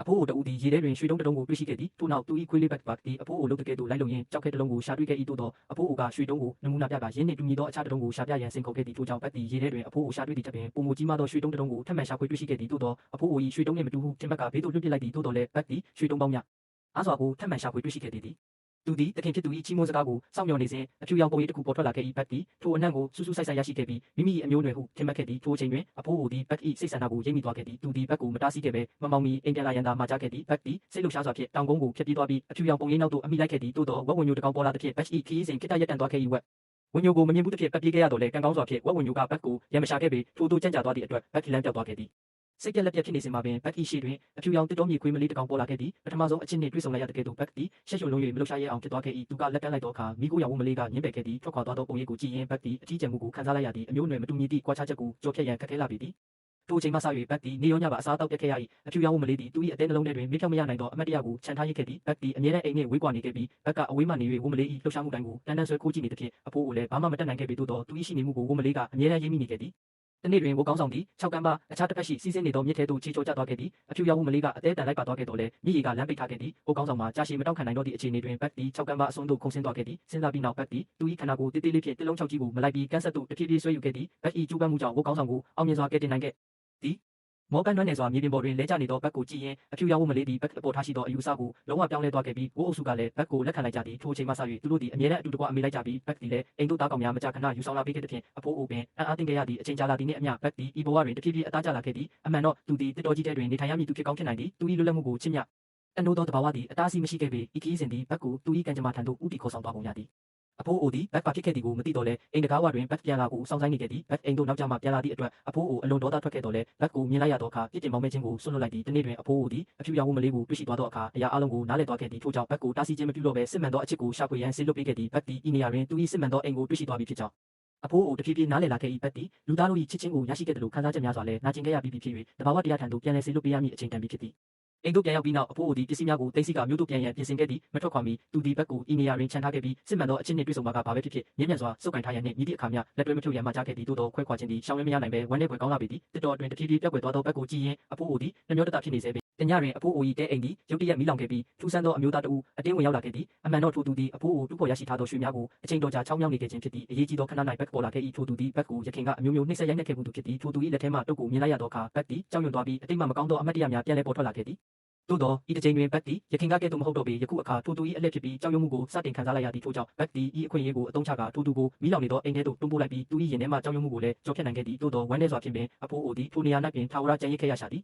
အဖိုးအိုတဦးသည်ရေထဲတွင်ရွှေတုံးတစ်လုံးကိုတွေ့ရှိခဲ့သည်ထို့နောက်သူ၏ခွေးလေးဘတ်သည်အဖိုးအိုလုပ်တဲ့ကဲ့သို့လိုက်လုပ်ရင်းကြောက်ခဲတစ်လုံးကိုရှာတွေ့ခဲ့၏သို့သောအဖိုးအိုကရွှေတုံးကိုနမူနာပြကာရင်းနှင့်တူညီသောအခြားတစ်လုံးကိုရှာပြရန်စိန်ခေါ်ခဲ့သည်ထို့ကြောင့်ဘတ်သည်ရေထဲတွင်အဖိုးအိုရှာတွေ့သည့်ထက်ပင်ပိုမိုကြီးမားသောရွှေတုံးတစ်လုံးကိုထပ်မံရှာဖွေတွေ့ရှိခဲ့သည်သို့သောအဖိုးအို၏ရွှေတုံးနှင့်မတူဟုထင်မှတ်ကာဘေးသို့လွှတ်ပစ်လိုက်သည်သို့သောလည်းဘတ်သည်ရွှေတုံးပေါင်းများအားစွာကိုထပ်မံရှာဖွေတွေ့ရှိခဲ့သည်သူသည်တခင်ဖြစ်သူ၏ချီးမွမ်းစကားကိုစောင့်မျှော်နေစဉ်အဖြူရောင်ပုံရိပ်တစ်ခုပေါ်ထွက်လာခဲ့၏ဘတ်သည်ထိုအနှံ့ကိုစူးစူးဆိုင်ဆိုင်ရရှိခဲ့ပြီးမိမိ၏အမျိုးအနွယ်ဟုထင်မှတ်ခဲ့သည်ထိုအချိန်တွင်အဖိုးအိုသည်ဘတ်၏စိတ်ဆန္ဒကိုရိပ်မိသွားခဲ့သည်သူသည်ဘတ်ကိုမတားဆီးခဲ့ဘဲမမောင်မီအိမ်ပြန်လာရန်သာမှာကြားခဲ့သည်ဘတ်သည်စိတ်လှုပ်ရှားစွာဖြင့်တောင်ကုန်းကိုဖျက်ပြေးသွားပြီးအဖြူရောင်ပုံရိပ်နောက်သို့အမိလိုက်ခဲ့သည်သို့သောဝက်ဝံညိုတစ်ကောင်ပေါ်လာသဖြင့်ဘတ်၏ခရီးစဉ်ခေတ္တရပ်တန့်သွားခဲ့၏ဝက်ဝံညိုကိုမမြင်ဘူးသဖြင့်ဘတ်ပြေးခဲ့ရတော့လေကံကောင်းစွာဖြင့်ဝက်ဝံညိုကဘတ်ကိုရန်မရှာခဲ့ပေထိုသို့ကြံ့ကြာသွားသည့်အတွက်ဘတ်လမ်းပြောက်သွားခဲ့သည်စိတ်ပြက်လက်ပြက်ဖြစ်နေစဉ်မှာပင်ဘတ်၏ရှေ့တွင်အဖြူရောင်တစ်တော်မြေခွေးမလေးတစ်ကောင်ပေါ်လာခဲ့သည်ပထမဆုံးအချင်းနှင့်တွေ့ဆုံလိုက်ရတဲ့ကဲ့သို့ဘတ်သည်ရှက်ရွံ့လုံး၍မလှုပ်ရှားရဲအောင်ဖြစ်သွားခဲ့၏သူကလက်ကမ်းလိုက်သောအခါမိခိုးရောင်ဝံမလေးကညှင်းပယ်ခဲ့သည်ထွက်ခွာသွားသောပုံရိပ်ကိုကြည့်ရင်ဘတ်သည်အထီးကျန်မှုကိုခံစားလိုက်ရသည်အမျိုးအနွယ်မတူညီသည့်ကွာခြားချက်ကိုကြော်ဖြတ်ရန်ခက်ခဲလာပေသည်ထိုအချိန်မှစ၍ဘတ်သည်နေရောညပါအစားတောက်ပြတ်ခဲ့ရ၏အဖြူရောင်ဝံမလေးသည်သူ၏အသေးနှလုံးထဲတွင်မေ့ဖြောက်မရနိုင်သောအမတ်တရားကိုခြံထားရခဲ့သည်ဘတ်သည်အမြဲတမ်းအိမ်နှင့်ဝေးကွာနေခဲ့ပြီးဘတ်ကအဝေးမှနေ၍ဝံမလေး၏လှုပ်ရှားမှုတိုင်းကိုတန်းတန်းဆွဲခိုးကြည့်နေသဖြင့်အဖိုးကိုလည်းဘာမှမတတ်နိုင်ခဲ့ပေသို့သောသူ၏ရှိနေမှုကိုဝံမလေးကအမြဲတမ်းရိပ်မိနေခဲ့သည်တနေ့တွင်ဝကောင်းဆောင်သည်6ကမ်းပါအခြားတစ်ဖက်ရှိစီးဆင်းနေသောမြစ်ထဲသို့ခြေချော်ကျသွားခဲ့သည်အဖြူရောင်ဝံမလေးကအသေးတန်လိုက်ပါသွားခဲ့တော်လဲမြစ်ရေကလမ်းပိတ်ထားခဲ့သည်ဝကောင်းဆောင်မှာကြာရှည်မတောင့်ခံနိုင်တော့သည့်အခြေအနေတွင်ဘတ်သည်6ကမ်းပါအစွန်းသို့ခုန်ဆင်းသွားခဲ့သည်စဉ်းစားပြီးနောက်ဘတ်သည်သူ၏ခန္ဓာကိုယ်တေးသေးလေးဖြင့်တစ်လုံး6ကြီးကိုမလိုက်ပြီးကန်းဆက်သို့တဖြည်းဖြည်းဆွဲယူခဲ့သည်ဘတ်၏ကျူးပန်းမှုကြောင့်ဝကောင်းဆောင်ကိုအောင်မြင်စွာကယ်တင်နိုင်ခဲ့သည်မောကန်းနွမ်းနယ်စွာမြေပြင်ပေါ်တွင်လဲကျနေသောဘတ်ကိုကြည့်ရင်အဖြူရောင်ဝံမလေးသည်ဘတ်အပေါ်ထားရှိသောအယူအဆကိုလုံးဝပြောင်းလဲသွားခဲ့ပြီးဝိုးအုပ်စုကလည်းဘတ်ကိုလက်ခံလိုက်ကြသည်ထိုအချိန်မှစ၍သူတို့သည်အမြဲတမ်းအတူတကွအမိလိုက်ကြပြီးဘတ်သည်လည်းအိမ်တို့သားကောင်များမကြာခဏယူဆောင်လာပေးခဲ့သဖြင့်အဖိုးအိုပင်အံ့အားသင့်ခဲ့ရသည့်အချိန်ကြာလာသည်နှင့်အမျှဘတ်သည်ဤဘဝတွင်တဖြည်းဖြည်းအသားကျလာခဲ့သည်အမှန်တော့သူသည်တစ်တော်ကြီးထဲတွင်နေထိုင်ရမည်သူဖြစ်ကောင်းဖြစ်နိုင်သည်သူ၏လွတ်လပ်မှုကိုချစ်မြတ်တန်ဖိုးသောတဘာဝသည်အတားအဆီးမရှိခဲ့ပေဤခရီးစဉ်သည်ဘတ်ကိုသူ၏ကံကြမ္မာထံသို့ဦးတည်ခေါ်ဆောင်သွားပုံရသည်အဖိုးအိုသည်ဘတ်ပါဖြစ်ခဲ့သည်ကိုမသိတော့လဲအိမ်တကားဝတွင်ဘတ်ပြန်လာကိုစောင့်ဆိုင်နေခဲ့သည်ဘတ်အိမ်သို့နောက်ကျမှပြန်လာသည့်အတွက်အဖိုးအိုအလွန်ဒေါသထွက်ခဲ့တော့လဲဘတ်ကိုမြင်လိုက်ရသောအခါပြစ်တင်မောင်းမဲခြင်းကိုဆွန့်လွတ်လိုက်သည်တနေ့တွင်အဖိုးအိုသည်အဖြူရောင်ဝံမလေးကိုတွေ့ရှိသွားသောအခါအရာအလုံးကိုနားလည်သွားခဲ့သည်ထို့ကြောင့်ဘတ်ကိုတားဆီးခြင်းမပြုတော့ဘဲစစ်မှန်သောအချစ်ကိုရှာဖွေရန်ဆေလွတ်ပေးခဲ့သည်ဘတ်သည်ဤနေရာတွင်သူ၏စစ်မှန်သောအိမ်ကိုတွေ့ရှိသွားပြီဖြစ်ကြောင်းအဖိုးအိုတဖြည်းဖြည်းနားလည်လာခဲ့၏ဘတ်သည်လူသားတို့၏ချစ်ချင်းကိုရရှိခဲ့တယ်လို့ခံစားချက်များစွာလည်းနာကျင်ခဲ့ရပြီးဖြစ်၍တဘာဝတရားထံသို့ပြန်လည်ဆေလွတ်ပေးရမည့်အချိန်တန်ပြီဖြစ်သည်အိမ်သို့ပြန်ရောက်ပြီးနောက်အဖိုးအိုသည်ပစ္စည်းများကိုသိမ်းဆည်းကမြို့သို့ပြန်ရန်ပြင်ဆင်ခဲ့သည်မထွက်ခွာမီသူသည်ဘတ်ကိုဤနေရာတွင်ခြံထားခဲ့ပြီးစစ်မှန်သောအချင်းနှင့်တွေ့ဆုံပါကဘာပဲဖြစ်ဖြစ်မြင့်မြတ်စွာစုပ်ကိုင်ထားရန်နှင့်မြည်သည့်အခါမျှလက်တွဲမဖြုတ်ရန်မှာကြားခဲ့သည်သို့သောခွဲခွာခြင်းသည်ရှောင်လွှဲမရနိုင်ဘဲဝမ်းနည်းဖွယ်ကောင်းလာပေသည်တစ်တော်အတွင်းတဖြည်းဖြည်းပြောက်ကွယ်သွားသောဘတ်ကိုကြည့်ရင်အဖိုးအိုသည်နှမျောတတဖြစ်နေစေပေတညတွင်အဖိုးအို၏တဲအိမ်သည်ရုတ်တရက်မီးလောင်ခဲ့ပြီးထူးဆန်းသောအမျိုးသားတဦးအတင်းဝင်ရောက်လာခဲ့သည်အမှန်တော့ထိုသူသည်အဖိုးအိုတူးဖော်ရရှိထားသောရွှေများကိုအချိန်တော်ကြာချောင်းမြောင်းနေခဲ့ခြင်းဖြစ်သည်အရေးကြီးသောခဏ၌ဘတ်ပေါ်လာခဲ့၏ထိုသူသည်ဘတ်ကိုရခင်ကအမျိုးမျိုးနှိမ့်ဆက်ရိုက်နှက်ခဲ့မှုသူဖြစ်သည်ထိုသူ၏လက်ထဲမှတုပ်ကိုမြင်လိုက်ရသောအခါဘတ်သည်ကြောက်ရွံ့သွားပြီးအတိတ်မှမကောင်းသောအမတ်တရားများပြန်လည်ပေါ်ထွက်လာခဲ့သည်သို့သောဤတစ်ချိန်တွင်ဘတ်သည်ရခင်ကကဲ့သို့မဟုတ်တော့ပေယခုအခါထိုသူ၏အလှည့်ဖြစ်ပြီးကြောက်ရွံ့မှုကိုစတင်ခံစားလိုက်ရသည်ထို့ကြောင့်ဘတ်သည်ဤအခွင့်အရေးကိုအသုံးချကာထိုသူကိုမီးလောင်နေသောအိမ်ထဲသို့တွန်းပို့လိုက်ပြီးသူ၏ရင်ထဲမှကြောက်ရွံ့မှုကိုလည်းကြော်ဖြတ်နိုင်ခဲ့သည်သို့သောဝမ်းနည်းစွာဖြင့်ပင်အဖိုးအိုသည်ထိုနေရာ၌ပင်ထာဝရကြံရစ်ခဲ့ရရှာသည်